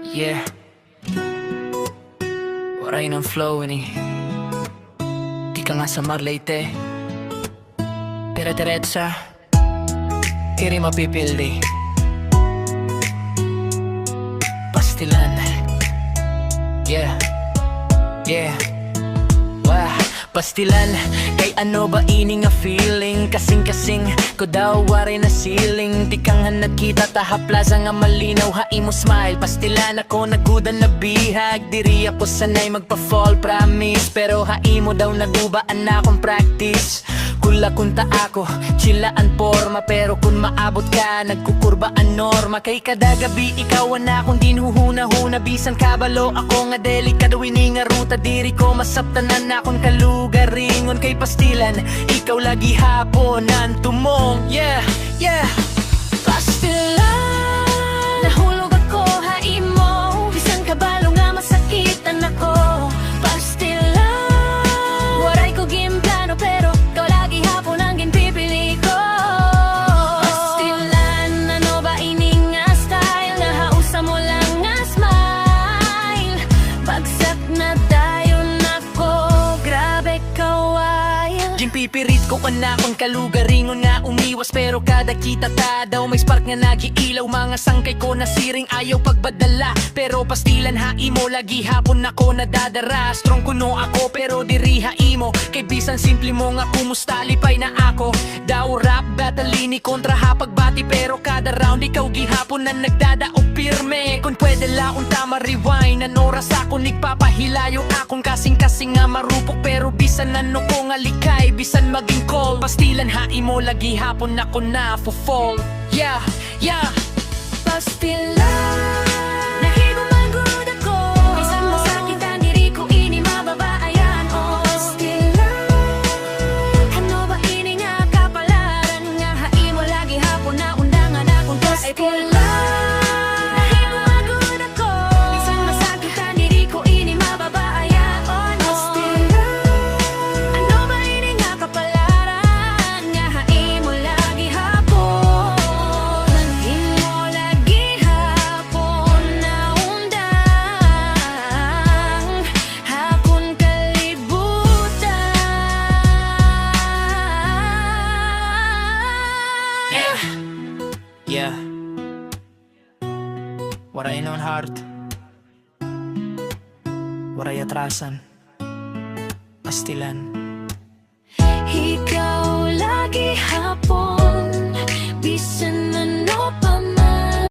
Yeah, waray ng flow ni di ka nga sa Marleyte pero diretsa iri mapipildi Pastilan. Yeah, yeah. Wah, Pastilan, kay ano ba ini nga feeling? Kasing-kasing ko daw waray na ceiling. Di ka nga nagkita taha plaza nga malinaw. Hai mo smile, Pastilan ako nagudan na bihag. Diri ako sanay magpa-fall promise, pero hai mo daw nagubaan na akong practice. Kula kunta ako, chilaan forma, pero kung maabot ka, nagkukurbaan norma. Kay kada gabi ikaw na akong dinhuhuna-huna. Bisan kabalo ako nga delikado ini nga ruta. Diri ko masaptanan na akong kalugaringon. Kay Pastilan, ikaw lagi hapon ang tumong. Yeah, yeah. Pastilan, nahulog ako, hai mo. Bisan kabalo nga masakitan ako. Pastilan, waray ko gimplano, pero ikaw lagi hapon ang ginpipili ko. Pastilan, ano ba ini nga style? Nahausa mo lang nga smile. Bagsak na dayon ako, grabe kawail. Ginpipirit ko na akong kalugaringon nga umiwas, pero kada kita ta daw may spark nga nagiilaw. Mga sangkay ko na siring ayaw pagbadala, pero Pastilan hai mo lagi hapon ako nadadara. Strong kuno ako pero diri hai mo, kay bisan simple mo nga kumusta lipay na ako. Daw rap battle ini kontra hapagbati, pero kada round ikaw gihapon na nagdadaog pirme. Kung pwede la kung tama rewind, an oras ako nagpapahilayo akong kasing-kasing nga marupok, pero bisan ano ko nga likay, bisan maging call. Pastilan hai mo lagi hapon ako na fall. Yeah, yeah. Pastilan, nahigumagod ako. Bisan masakit ang diri ko, ini mababaayan. Oh, Pastilan, ano ba ini nga kapalaran? Nga hai mo lagi hapon na undangan akong Pastilan, nahigumagod ako. Bisan masakit ang diri ko, ini mababaayan. Oh, Pastilan, ano ba ini nga kapalaran? Nga hai mo lagi hapon. Yeah. Waray non heart, waray atrasan. Pastilan. Ikaw lagi hapon, bisan